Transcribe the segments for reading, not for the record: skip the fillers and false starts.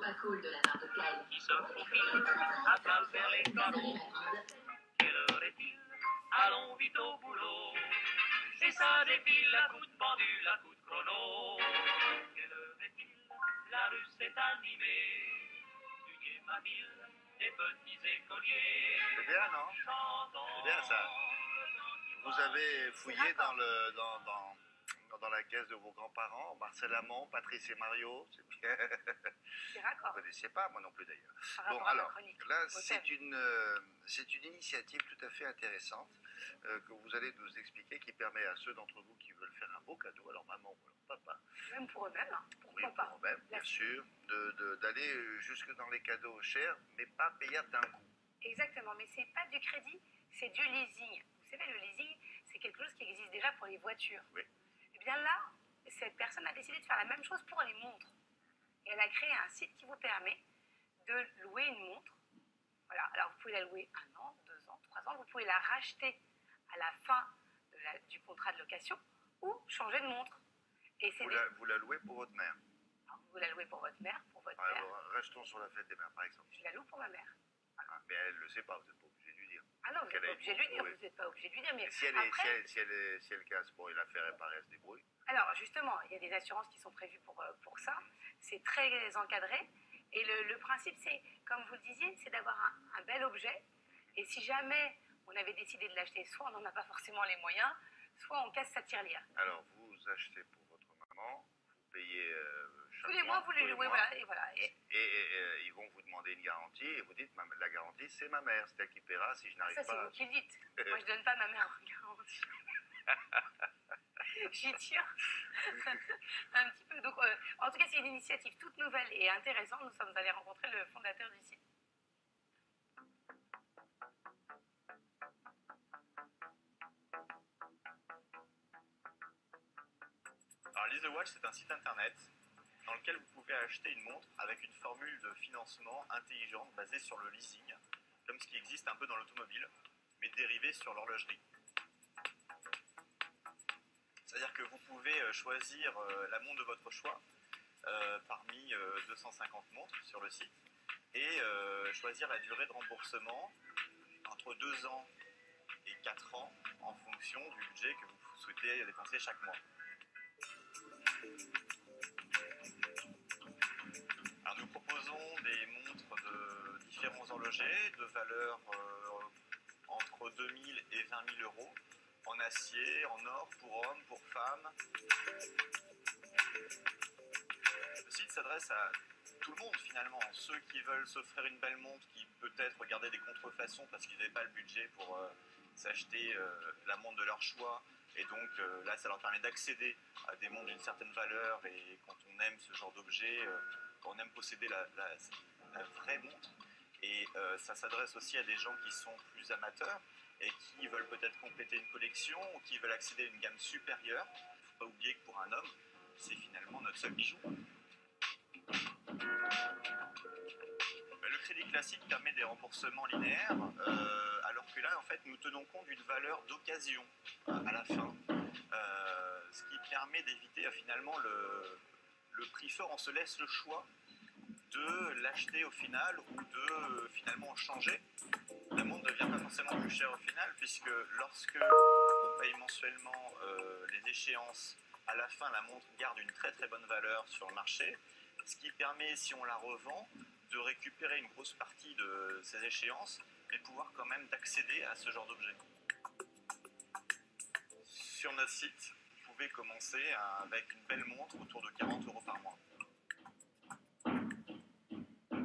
pas cool de la part de Kyle. Qui se faufile à travers les carreaux. Quelle heure est-il? Allons vite au boulot. Et ça défile à coups de pendule, à coups de chrono. Quelle heure est-il? La rue s'est animée. Du gai ma ville, des petits écoliers. C'est bien, non? C'est bien ça. Vous avez fouillé dans la caisse de vos grands-parents, Marcel Amont, Patrice et Mario. C'est bien. C'est raccord. Vous ne connaissez pas, moi non plus d'ailleurs. Par Bon, rapport à ma alors, chronique. là, Automne. c'est une initiative tout à fait intéressante que vous allez nous expliquer, qui permet à ceux d'entre vous qui veulent faire un beau cadeau, alors maman ou alors papa, Même pour eux-mêmes, hein. Pourquoi oui, pas. pour eux-mêmes, bien La- sûr, d'aller jusque dans les cadeaux chers, mais pas payables d'un coup. Exactement, mais c'est pas du crédit, c'est du leasing. Vous savez, le leasing, c'est quelque chose qui existe déjà pour les voitures. Oui. Et bien là, cette personne a décidé de faire la même chose pour les montres. Et elle a créé un site qui vous permet de louer une montre. Voilà, alors vous pouvez la louer 1 an, 2 ans, 3 ans. Vous pouvez la racheter à la fin du contrat de location ou changer de montre. Et c'est Vous la louez pour votre mère. vous la louez pour votre mère, pour votre père. Alors, restons sur la fête des mères, par exemple. Je la loue pour ma mère. Ah, mais elle ne le sait pas, vous n'êtes pas obligé de lui dire. Ah non, vous n'êtes Qu'elle pas a obligé de lui dire, oui. vous n'êtes pas obligé de lui dire, mais Et si après... si elle casse, bon, il la fait réparer, elle se débrouille. Alors justement, il y a des assurances qui sont prévues pour ça. C'est très encadré. Et le principe, c'est, comme vous le disiez, c'est d'avoir un bel objet. Et si jamais on avait décidé de l'acheter, soit on n'en a pas forcément les moyens, soit on casse sa tirelire. Alors, vous achetez pour votre maman, vous payez chaque Tous les mois, vous tous les les louez, mois, voilà. Et voilà. et ils vont vous demander une garantie, et vous dites, la garantie, c'est ma mère, c'est elle qui paiera si je n'arrive Ça, c'est pas. vous qui le dites. Moi, je donne pas ma mère en garantie. J'y tire un petit peu. Donc, en tout cas, c'est une initiative toute nouvelle et intéressante. Nous sommes allés rencontrer le fondateur du site. Alors Lease the Watch, c'est un site internet dans lequel vous pouvez acheter une montre avec une formule de financement intelligente basée sur le leasing, comme ce qui existe un peu dans l'automobile, mais dérivé sur l'horlogerie. C'est-à-dire que vous pouvez choisir la montre de votre choix parmi 250 montres sur le site et choisir la durée de remboursement entre 2 ans et 4 ans en fonction du budget que vous souhaitez dépenser chaque mois. Alors nous proposons des montres de différents horlogers de valeur entre 2000 et 20 000 euros, en acier, en or, pour hommes, pour femmes. Le site s'adresse à tout le monde finalement, ceux qui veulent s'offrir une belle montre, qui peut-être regardaient des contrefaçons parce qu'ils n'avaient pas le budget pour s'acheter la montre de leur choix. Et donc là, ça leur permet d'accéder à des montres d'une certaine valeur, et quand on aime ce genre d'objet, on aime posséder la vraie montre. Et ça s'adresse aussi à des gens qui sont plus amateurs et qui veulent peut-être compléter une collection ou qui veulent accéder à une gamme supérieure. Il ne faut pas oublier que pour un homme, c'est finalement notre seul bijou. Le crédit classique permet des remboursements linéaires, alors que là, en fait, nous tenons compte d'une valeur d'occasion à la fin, ce qui permet d'éviter finalement le prix fort. On se laisse le choix de l'acheter au final ou de finalement changer. La montre ne devient pas forcément plus chère au final, puisque lorsque on paye mensuellement les échéances, à la fin, la montre garde une très très bonne valeur sur le marché, ce qui permet, si on la revend, de récupérer une grosse partie de ces échéances, mais pouvoir quand même d'accéder à ce genre d'objet. Sur notre site, vous pouvez commencer avec une belle montre autour de 40 euros par mois.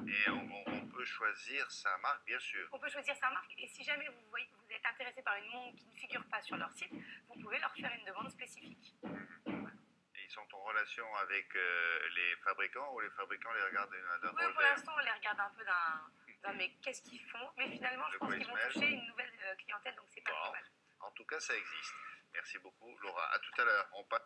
Et on peut choisir sa marque, bien sûr. On peut choisir sa marque, et si jamais vous êtes intéressé par une montre qui ne figure pas sur leur site, vous pouvez leur faire une demande spécifique. Et ils sont en relation avec les fabricants, ou les fabricants les regardent d'un Oui, pour l'instant, on les regarde un peu d'un mais qu'est-ce qu'ils font, mais finalement, je pense qu'ils vont toucher une nouvelle clientèle, donc c'est pas trop mal. En tout cas, ça existe. Merci beaucoup, Laura. À tout à l'heure. On passe.